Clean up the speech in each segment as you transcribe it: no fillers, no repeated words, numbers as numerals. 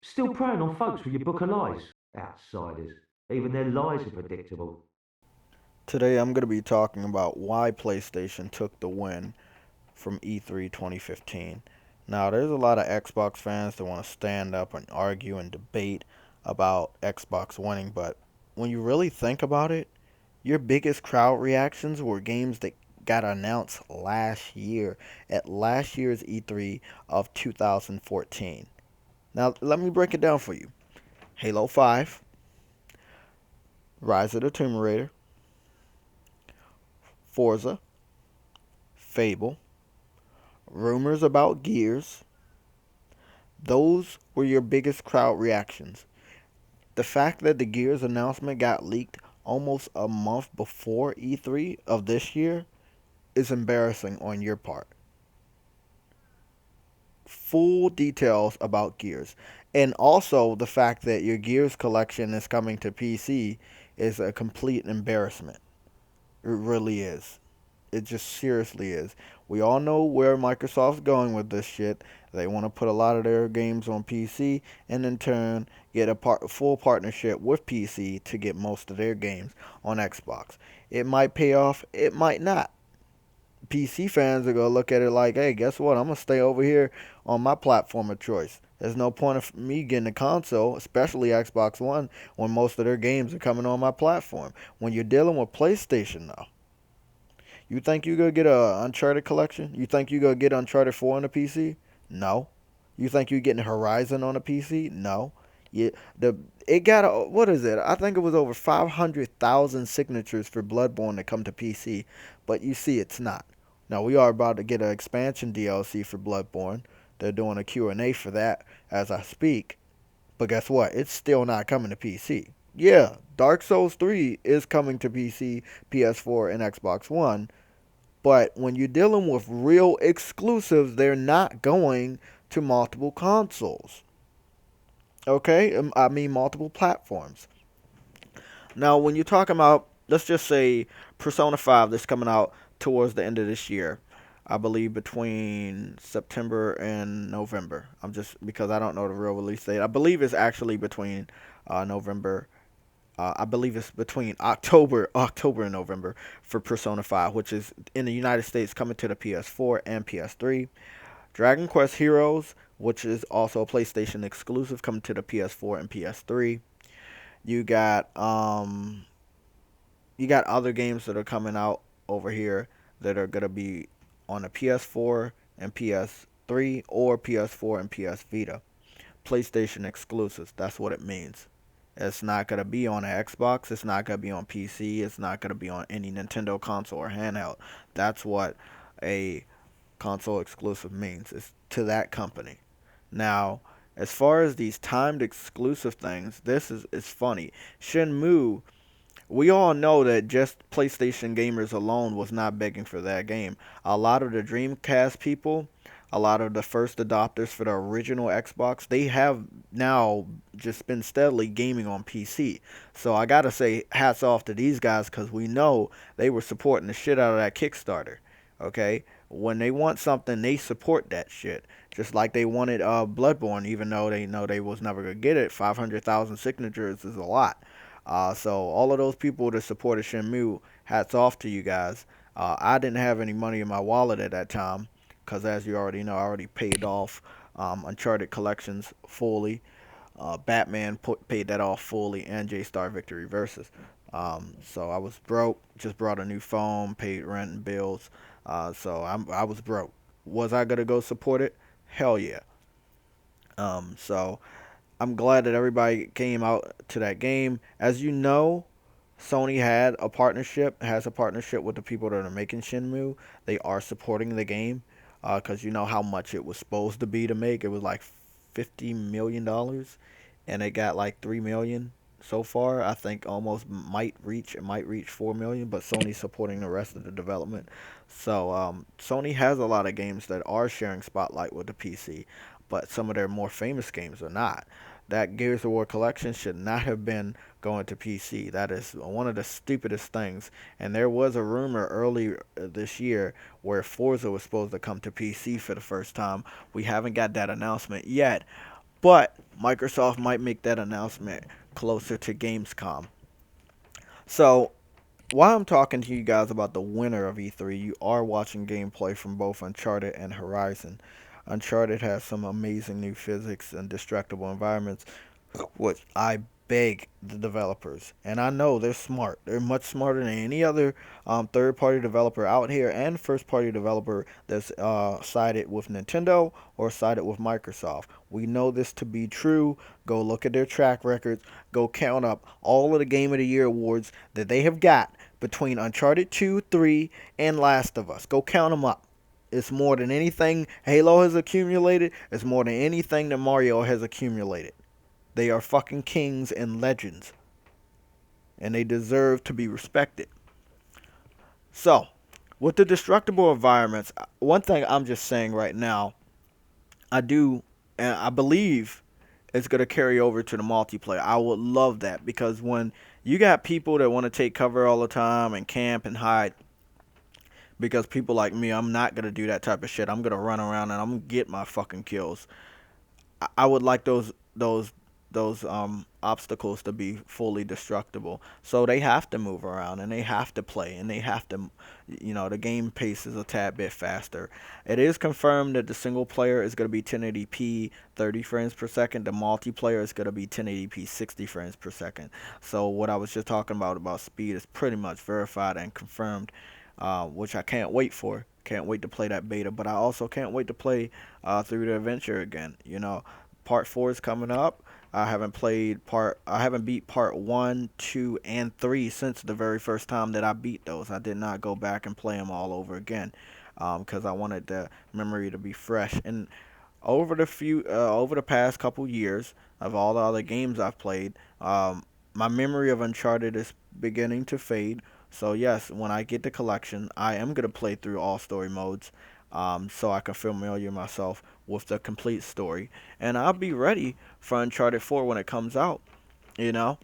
Still preying on folks with your book of lies. Outsiders. Even their lies are predictable. Today I'm going to be talking about why PlayStation took the win from E3 2015. Now, there's a lot of Xbox fans that want to stand up and argue and debate about Xbox winning, but when you really think about it, your biggest crowd reactions were games that got announced last year at last year's E3 of 2014. Now, let me break it down for you. Halo 5, Rise of the Tomb Raider, Forza, Fable, rumors about Gears. Those were your biggest crowd reactions. The fact that the Gears announcement got leaked almost a month before E3 of this year is embarrassing on your part. Full details about Gears. And also the fact that your Gears collection is coming to PC is a complete embarrassment. It really is. It just seriously is. We all know where Microsoft's going with this shit. They want to put a lot of their games on PC and in turn get a full partnership with PC to get most of their games on Xbox. It might pay off, it might not. PC fans are going to look at it like, hey, guess what? I'm going to stay over here on my platform of choice. There's no point of me getting a console, especially Xbox One, when most of their games are coming on my platform. When you're dealing with PlayStation, though, you think you gonna get a Uncharted collection? You think you gonna get Uncharted 4 on the PC? No. You think you getting Horizon on the PC? No. You, the it got what is it? I think it was over 500,000 signatures for Bloodborne to come to PC, but you see it's not. Now we are about to get an expansion DLC for Bloodborne. They're doing a Q&A for that as I speak. But guess what? It's still not coming to PC. Yeah, Dark Souls 3 is coming to PC, PS4, and Xbox One, but when you're dealing with real exclusives, they're not going to multiple consoles. Okay? I mean, multiple platforms. Now, when you're talking about, let's just say, Persona 5 that's coming out towards the end of this year, I believe between September and November. I'm just, because I don't know the real release date. I believe it's actually between November. I believe it's between October and November for Persona 5, which is in the United States coming to the PS4 and PS3. Dragon Quest Heroes, which is also a PlayStation exclusive, coming to the PS4 and PS3. You got you got other games that are coming out over here that are gonna be on the PS4 and PS3 or PS4 and PS Vita. PlayStation exclusives. That's what it means. It's not going to be on an Xbox. It's not going to be on PC. It's not going to be on any Nintendo console or handheld. That's what a console exclusive means. It's to that company. Now, as far as these timed exclusive things, this is funny. Shenmue, we all know that just PlayStation gamers alone was not begging for that game. A lot of the Dreamcast people, a lot of the first adopters for the original Xbox, they have now just been steadily gaming on PC. So I gotta say, hats off to these guys because we know they were supporting the shit out of that Kickstarter. Okay, when they want something, they support that shit. Just like they wanted Bloodborne, even though they know they was never gonna get it. 500,000 signatures is a lot. So all of those people that supported Shenmue, hats off to you guys. I didn't have any money in my wallet at that time because, as you already know, I already paid off Uncharted collections fully. Batman paid that off fully, and J Star Victory Versus. So I was broke. Just brought a new phone, paid rent and bills. I was broke. Was I gonna go support it? Hell yeah. So I'm glad that everybody came out to that game. As you know, Sony has a partnership with the people that are making Shenmue. They are supporting the game because you know how much it was supposed to be to make. It was like $50 million, and it got like 3 million so far. I think almost might reach 4 million, but Sony's supporting the rest of the development. So Sony has a lot of games that are sharing spotlight with the PC, but some of their more famous games are not. That Gears of War collection should not have been going to PC. That is one of the stupidest things. And there was a rumor earlier this year where Forza was supposed to come to PC for the first time. We haven't got that announcement yet, But Microsoft might make that announcement closer to Gamescom. So while I'm talking to you guys about the winner of E3, you are watching gameplay from both Uncharted and Horizon. Uncharted has some amazing new physics and destructible environments, which I beg the developers, and I know they're smart. They're much smarter than any other third-party developer out here, and first-party developer that's sided with Nintendo or sided with Microsoft. We know this to be true. Go look at their track records. Go count up all of the Game of the Year awards that they have got between Uncharted 2, 3, and Last of Us. Go count them up. It's more than anything Halo has accumulated. It's more than anything that Mario has accumulated. They are fucking kings and legends. And they deserve to be respected. So, with the destructible environments, one thing I'm just saying right now, I do, and I believe it's going to carry over to the multiplayer. I would love that because when you got people that want to take cover all the time and camp and hide, because people like me, I'm not going to do that type of shit. I'm going to run around and I'm going to get my fucking kills. I would like those obstacles to be fully destructible. So they have to move around and they have to play and they have to, the game pace is a tad bit faster. It is confirmed that the single player is going to be 1080p 30 frames per second. The multiplayer is going to be 1080p 60 frames per second. So what I was just talking about speed is pretty much verified and confirmed, which I can't wait for. Can't wait to play that beta, but I also can't wait to play through the adventure again. Part 4 is coming up. I haven't beat part 1, 2, and 3 since the very first time that I beat those. I did not go back and play them all over again because I wanted the memory to be fresh. And over the past couple years of all the other games I've played, my memory of Uncharted is beginning to fade. So yes, when I get the collection, I am gonna play through all story modes, so I can familiar myself with the complete story, and I'll be ready for Uncharted 4 when it comes out. You know,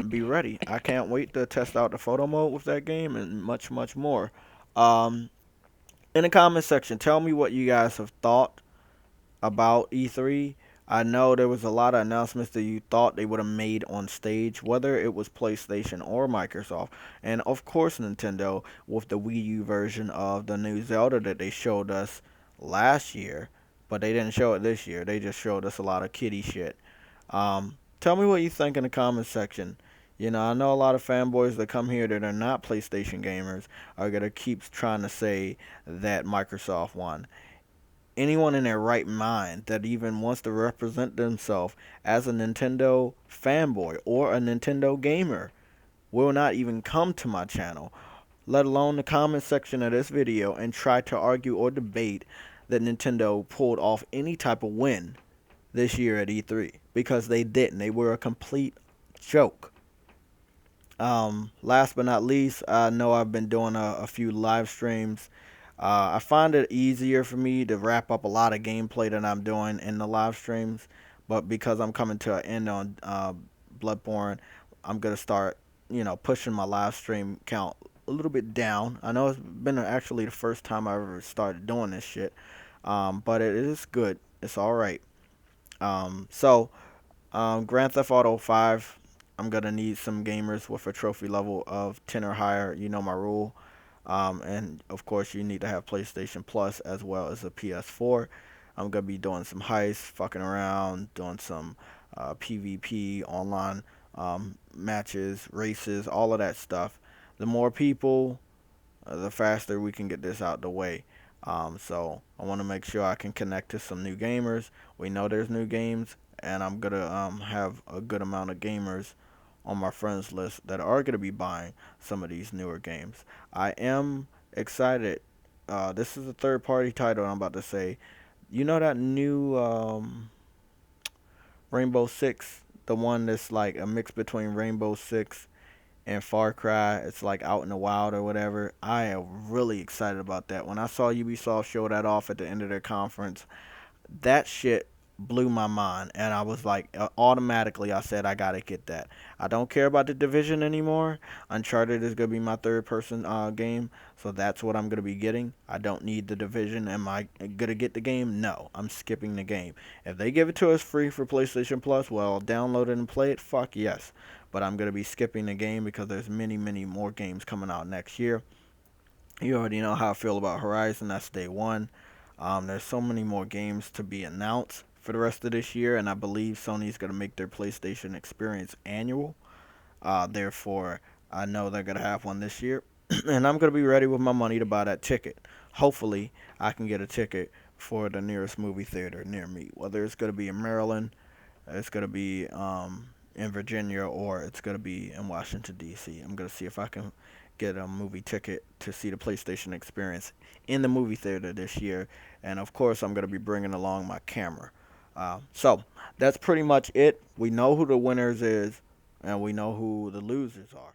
be ready. I can't wait to test out the photo mode with that game and much, much more. Um, in the comment section, tell me what you guys have thought about E3. I know there was a lot of announcements that you thought they would have made on stage, whether it was PlayStation or Microsoft, and of course Nintendo with the Wii U version of the new Zelda that they showed us last year, but they didn't show it this year. They just showed us a lot of kiddie shit. Tell me what you think in the comment section. I know a lot of fanboys that come here that are not PlayStation gamers are gonna keep trying to say that Microsoft won. Anyone in their right mind that even wants to represent themselves as a Nintendo fanboy or a Nintendo gamer will not even come to my channel, let alone the comment section of this video, and try to argue or debate that Nintendo pulled off any type of win this year at E3, because they didn't. They were a complete joke. Last but not least, I know I've been doing a few live streams. I find it easier for me to wrap up a lot of gameplay that I'm doing in the live streams, but because I'm coming to an end on Bloodborne, I'm gonna start, pushing my live stream count a little bit down. I know it's been actually the first time I ever started doing this shit, but it is good. It's all right. Grand Theft Auto 5, I'm gonna need some gamers with a trophy level of 10 or higher. You know my rule. And of course, you need to have PlayStation Plus as well as a PS4. I'm gonna be doing some heists, fucking around, doing some PvP online matches, races, all of that stuff. The more people, the faster we can get this out the way. So I want to make sure I can connect to some new gamers. We know there's new games, and I'm gonna have a good amount of gamers on my friends list that are gonna be buying some of these newer games. I am excited. This is a third party title I'm about to say. You know that new Rainbow Six, the one that's like a mix between Rainbow Six and Far Cry. It's like out in the wild or whatever. I am really excited about that. When I saw Ubisoft show that off at the end of their conference, that shit blew my mind, and I was like, automatically, I said I gotta get that. I don't care about the Division anymore. Uncharted is gonna be my third person game, so that's what I'm gonna be getting. I don't need the Division. Am I gonna get the game? No, I'm skipping the game. If they give it to us free for PlayStation Plus, well, I'll download it and play it. Fuck yes, but I'm gonna be skipping the game because there's many more games coming out next year. You already know how I feel about Horizon. That's day one. There's so many more games to be announced for the rest of this year, and I believe Sony's going to make their PlayStation experience annual. Therefore, I know they're going to have one this year, and I'm going to be ready with my money to buy that ticket. Hopefully, I can get a ticket for the nearest movie theater near me, whether it's going to be in Maryland, it's going to be in Virginia, or it's going to be in Washington, D.C. I'm going to see if I can get a movie ticket to see the PlayStation experience in the movie theater this year. And of course, I'm going to be bringing along my camera. So that's pretty much it. We know who the winners is, and we know who the losers are.